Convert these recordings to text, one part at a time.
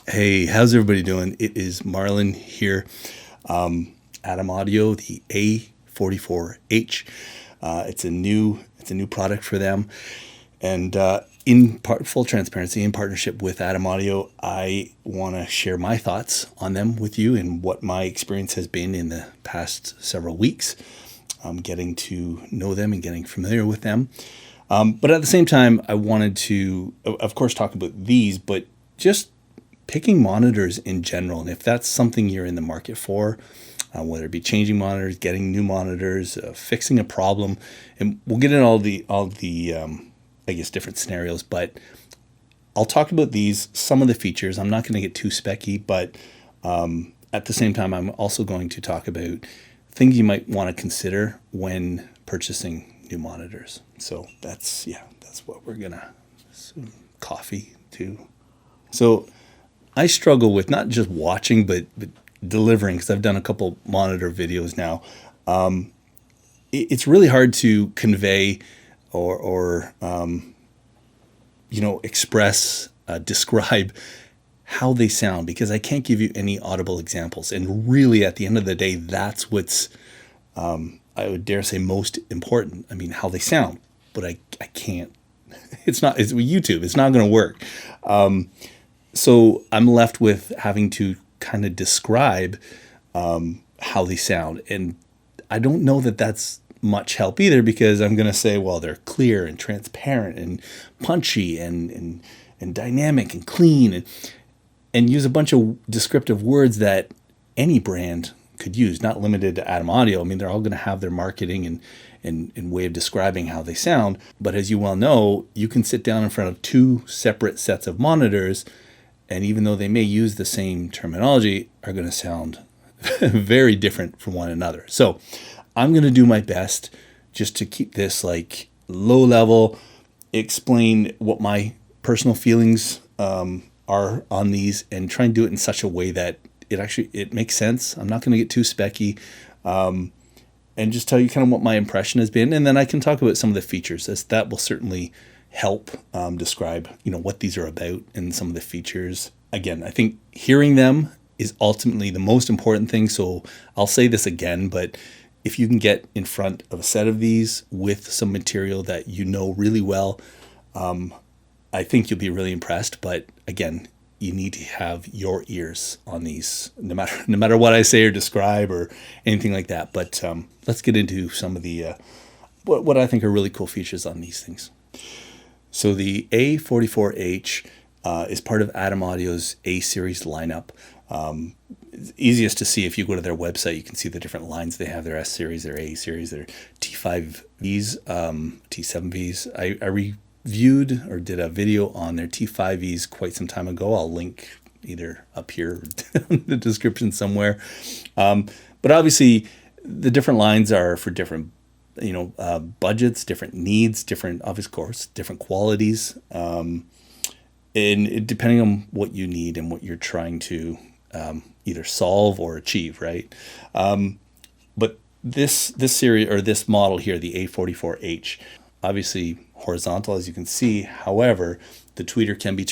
Hey, how's everybody doing? It is Marlon here. Atom Audio, the A44H. It's a new product for them, and full transparency, in partnership with Atom Audio, I want to share my thoughts on them with you and what my experience has been in the past several weeks, getting to know them and getting familiar with them. But at the same time, I wanted to, of course, talk about these, but just picking monitors in general, and if that's something you're in the market for, whether it be changing monitors, getting new monitors, fixing a problem, and we'll get into all the I guess different scenarios. But I'll talk about some of the features. I'm not going to get too specky, but at the same time, I'm also going to talk about things you might want to consider when purchasing new monitors. So that's what we're gonna coffee too. So I struggle with not just watching, but delivering, because I've done a couple monitor videos now. It's really hard to convey or express, describe how they sound, because I can't give you any audible examples. And really, at the end of the day, that's what's, I would dare say, most important. I mean, how they sound, but I can't. It's YouTube. It's not going to work. So I'm left with having to kind of describe how they sound. And I don't know that that's much help either, because I'm going to say, well, they're clear and transparent and punchy and dynamic and clean, and use a bunch of descriptive words that any brand could use, not limited to Atom Audio. I mean, they're all going to have their marketing and way of describing how they sound. But as you well know, you can sit down in front of two separate sets of monitors, and even though they may use the same terminology, are going to sound very different from one another. So I'm going to do my best just to keep this like low level, explain what my personal feelings are on these, and try and do it in such a way that it makes sense. I'm not going to get too specky, and just tell you kind of what my impression has been, and then I can talk about some of the features, as that will certainly help describe what these are about and some of the features. Again, I think hearing them is ultimately the most important thing. So I'll say this again, but if you can get in front of a set of these with some material that you know really well, I think you'll be really impressed. But again, you need to have your ears on these, no matter what I say or describe or anything like that. But let's get into some of the what I think are really cool features on these things. So the A44H is part of Atom Audio's A series lineup. It's easiest to see if you go to their website. You can see the different lines they have: their S series, their A series, their T5Vs, T7Vs. I reviewed or did a video on their T5Vs quite some time ago. I'll link either up here or in the description somewhere. But obviously, the different lines are for different budgets, different needs, different, of course, different qualities, and depending on what you need and what you're trying to either solve or achieve, right? But this series, or this model here, the A44H, obviously horizontal, as you can see. However, the tweeter can be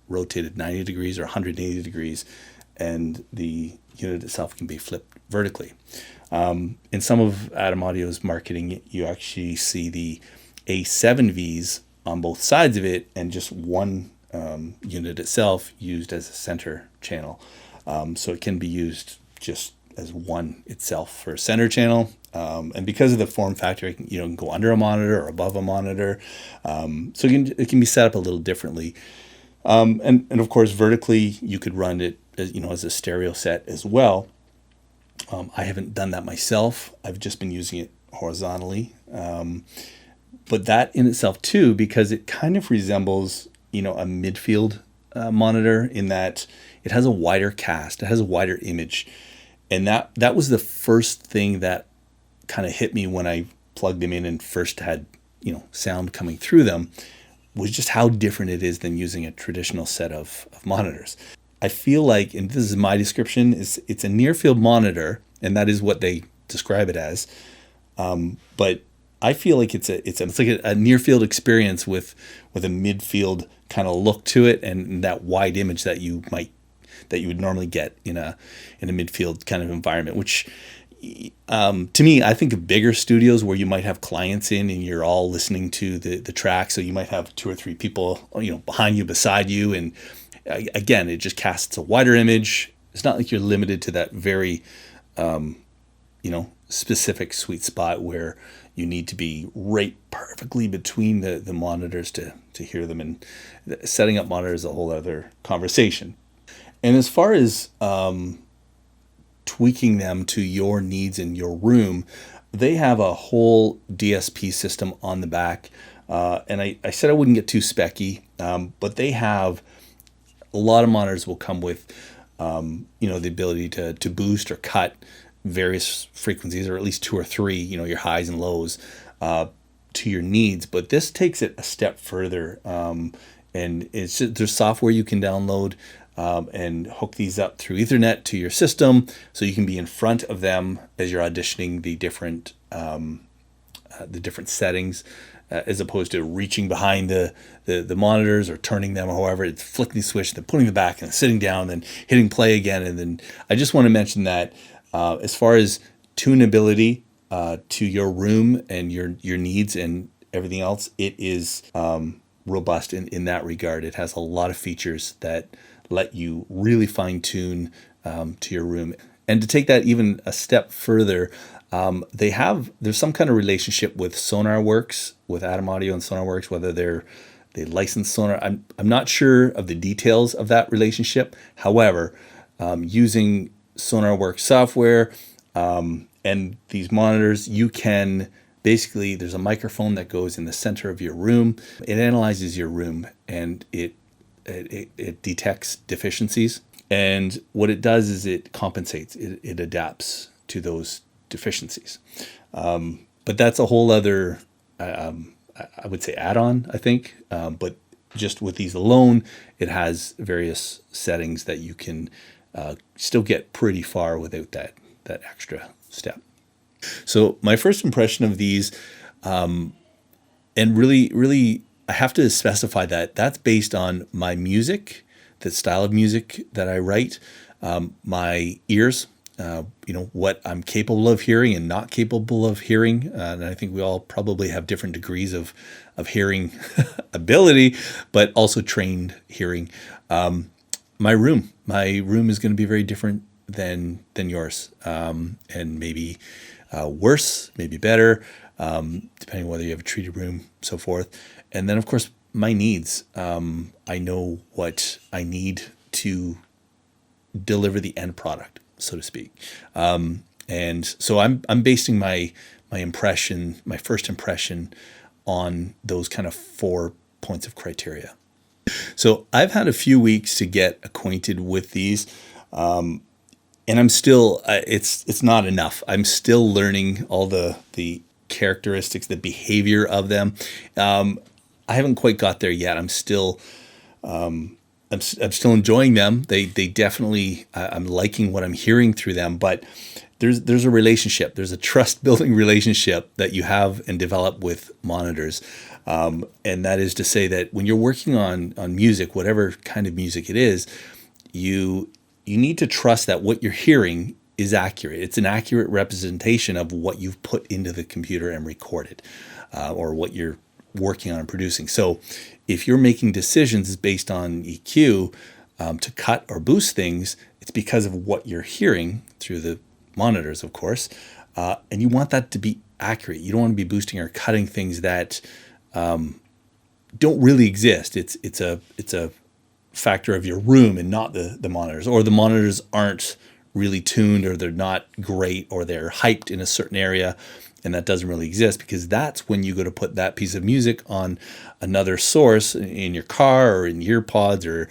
rotated 90 degrees or 180 degrees, and the unit itself can be flipped vertically. In some of Atom Audio's marketing, you actually see the A7Vs on both sides of it, and just one unit itself used as a center channel. So it can be used just as one itself for a center channel. And because of the form factor, it can go under a monitor or above a monitor. So it can be set up a little differently. And of course, vertically, you could run it as a stereo set as well. I haven't done that myself. I've just been using it horizontally. But that in itself too, because it kind of resembles, a midfield monitor, in that it has a wider cast, it has a wider image. And that was the first thing that kind of hit me when I plugged them in and first had, sound coming through them, was just how different it is than using a traditional set of monitors. I feel like, and this is my description, it's a near field monitor, and that is what they describe it as. But I feel like it's like a near field experience with a midfield kind of look to it, and that wide image that you might that you would normally get in a midfield kind of environment, which to me, I think of bigger studios where you might have clients in and you're all listening to the track. So you might have two or three people, behind you, beside you. And again, it just casts a wider image. It's not like you're limited to that very, specific sweet spot where you need to be right perfectly between the monitors to hear them. And setting up monitors is a whole other conversation. And as far as tweaking them to your needs in your room, they have a whole DSP system on the back. And I said I wouldn't get too specky, but they have a lot of monitors will come with, the ability to boost or cut various frequencies, or at least two or three, your highs and lows, to your needs. But this takes it a step further. And there's software you can download and hook these up through Ethernet to your system, so you can be in front of them as you're auditioning the different settings, as opposed to reaching behind the monitors or turning them, or however. It's flicking the switch, then putting it back and sitting down, then hitting play again. And then I just want to mention that as far as tunability to your room and your needs and everything else, it is robust in that regard. It has a lot of features that let you really fine tune to your room. And to take that even a step further, there's some kind of relationship with SonarWorks, with Atom Audio and SonarWorks, whether they license Sonar. I'm not sure of the details of that relationship. However, using SonarWorks software and these monitors, you can basically, there's a microphone that goes in the center of your room. It analyzes your room and it detects deficiencies. And what it does is it compensates, it adapts to those deficiencies. But that's a whole other, I would say, add-on, I think. But just with these alone, it has various settings that you can still get pretty far without that extra step. So my first impression of these, and really, I have to specify that that's based on my music, the style of music that I write, my ears, what I'm capable of hearing and not capable of hearing. And I think we all probably have different degrees of hearing ability, but also trained hearing. My room is going to be very different than yours, and maybe worse, maybe better, depending on whether you have a treated room, so forth. And then, of course, my needs. I know what I need to deliver the end product, so to speak. And so I'm basing my first impression on those kind of 4 points of criteria. So I've had a few weeks to get acquainted with these, and I'm still, it's not enough. I'm still learning all the characteristics, the behavior of them. I haven't quite got there yet. I'm still enjoying them. They definitely, I'm liking what I'm hearing through them, but there's a relationship. There's a trust building relationship that you have and develop with monitors. And that is to say that when you're working on music, whatever kind of music it is, you need to trust that what you're hearing is accurate. It's an accurate representation of what you've put into the computer and recorded, or what you're working on and producing. So if you're making decisions based on EQ to cut or boost things, it's because of what you're hearing through the monitors, of course, and you want that to be accurate. You don't want to be boosting or cutting things that don't really exist. It's a factor of your room and not the monitors, or the monitors aren't really tuned, or they're not great, or they're hyped in a certain area and that doesn't really exist, because that's when you go to put that piece of music on another source in your car or in ear pods or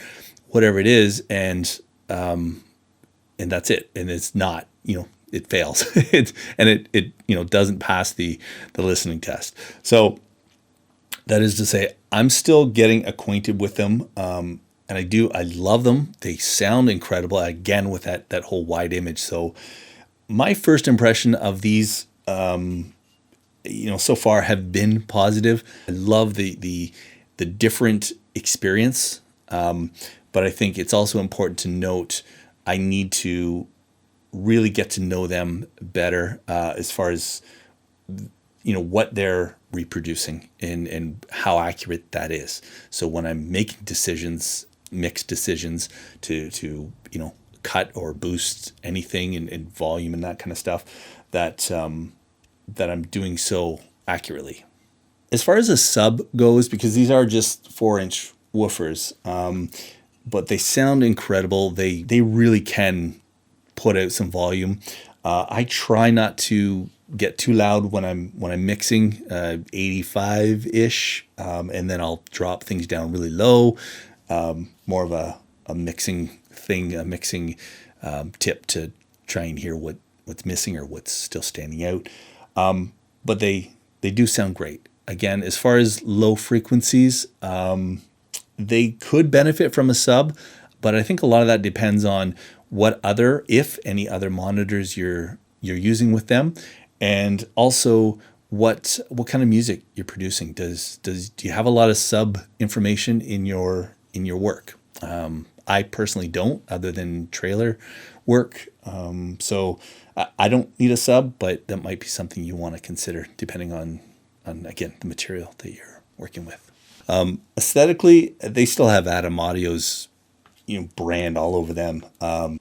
whatever it is, and that's it. And it's not, it fails. it doesn't pass the listening test. So that is to say, I'm still getting acquainted with them. And I love them. They sound incredible, again, with that whole wide image. So my first impression of these, so far have been positive. I love the different experience. But But I think it's also important to note I need to really get to know them better as far as what they're reproducing and how accurate that is. So when I'm making decisions, mixed decisions to cut or boost anything in volume and that kind of stuff, that I'm doing so accurately. As far as a sub goes, because these are just 4-inch woofers, but they sound incredible. They really can put out some volume. I try not to get too loud when I'm mixing, 85-ish, and then I'll drop things down really low. More of a mixing thing, a mixing tip to try and hear what's missing or what's still standing out. But they do sound great. Again, as far as low frequencies, they could benefit from a sub, but I think a lot of that depends on what other, if any other monitors you're using with them, and also what kind of music you're producing. Do you have a lot of sub information in your work? I personally don't, other than trailer work. So I don't need a sub, but that might be something you want to consider depending on again, the material that you're working with. Aesthetically, they still have Atom Audio's brand all over them.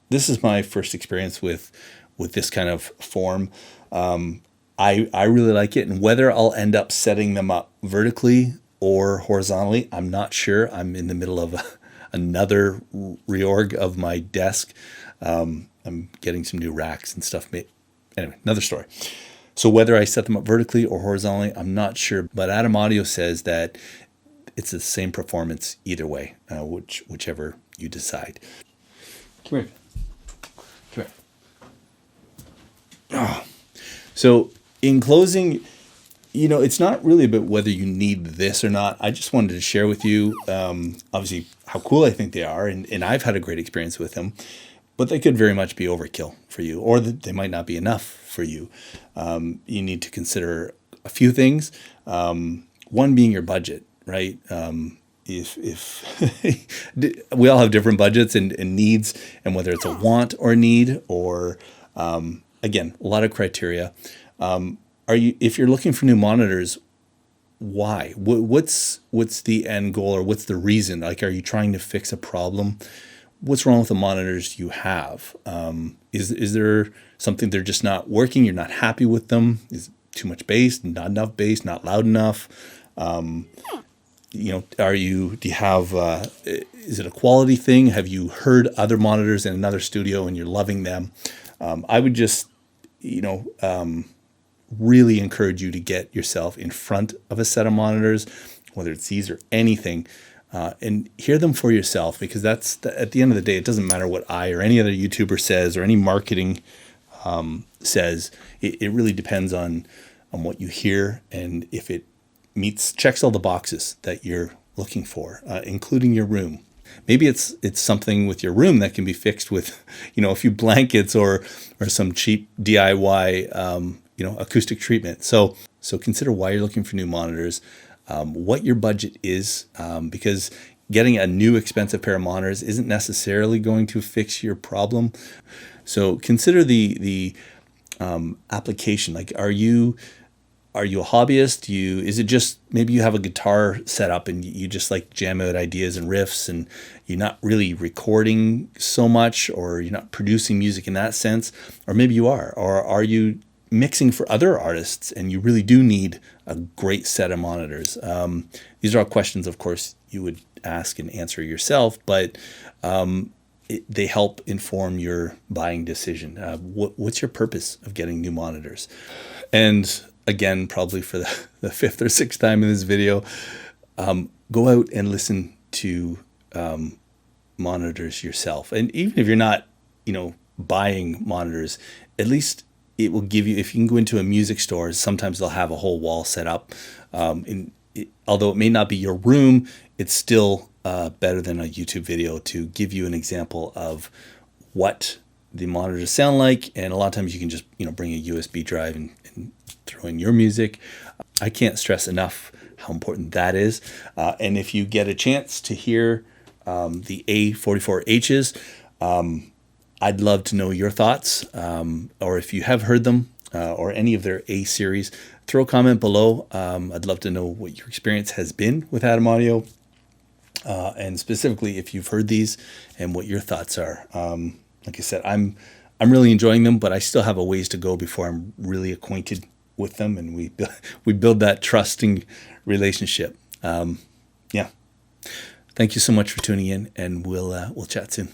This is my first experience with this kind of form. I really like it, and whether I'll end up setting them up vertically or horizontally, I'm not sure. I'm in the middle of another reorg of my desk. I'm getting some new racks and stuff. Anyway, another story. So whether I set them up vertically or horizontally, I'm not sure. But Atom Audio says that it's the same performance either way, whichever you decide. Come here. Come here. Oh. So in closing, it's not really about whether you need this or not. I just wanted to share with you, obviously, how cool I think they are. And I've had a great experience with them. But they could very much be overkill for you, or they might not be enough for you. You need to consider a few things. One being your budget, right? If we all have different budgets and needs, and whether it's a want or a need, or again, a lot of criteria. If you're looking for new monitors, why? What's the end goal, or what's the reason? Like, are you trying to fix a problem? What's wrong with the monitors you have? Is there something they're just not working? You're not happy with them? Is it too much bass, not enough bass, not loud enough? Do you have, is it a quality thing? Have you heard other monitors in another studio and you're loving them? I would just, really encourage you to get yourself in front of a set of monitors, whether it's these or anything, and hear them for yourself, because that's at the end of the day, it doesn't matter what I or any other YouTuber says or any marketing says. It really depends on what you hear, and if it checks all the boxes that you're looking for, including your room. Maybe it's something with your room that can be fixed with, a few blankets or some cheap DIY, acoustic treatment. So consider why you're looking for new monitors, what your budget is, because getting a new expensive pair of monitors isn't necessarily going to fix your problem. So consider the application. Like, are you a hobbyist? Is it just maybe you have a guitar set up and you just like jam out ideas and riffs, and you're not really recording so much, or you're not producing music in that sense? Or maybe you are. Or are you mixing for other artists and you really do need a great set of monitors? These are all questions, of course, you would ask and answer yourself, but they help inform your buying decision. What's your purpose of getting new monitors? And again, probably for the fifth or sixth time in this video, go out and listen to monitors yourself. And even if you're not, buying monitors, at least it will give you, if you can go into a music store, sometimes they'll have a whole wall set up. Although it may not be your room, it's still better than a YouTube video to give you an example of what the monitors sound like. And a lot of times you can just, bring a USB drive and throw in your music. I can't stress enough how important that is. And if you get a chance to hear the A44Hs. I'd love to know your thoughts, or if you have heard them, or any of their A series, throw a comment below. I'd love to know what your experience has been with Atom Audio, and specifically if you've heard these and what your thoughts are. Like I said, I'm really enjoying them, but I still have a ways to go before I'm really acquainted with them, and we build that trusting relationship. Yeah. Thank you so much for tuning in, and we'll chat soon.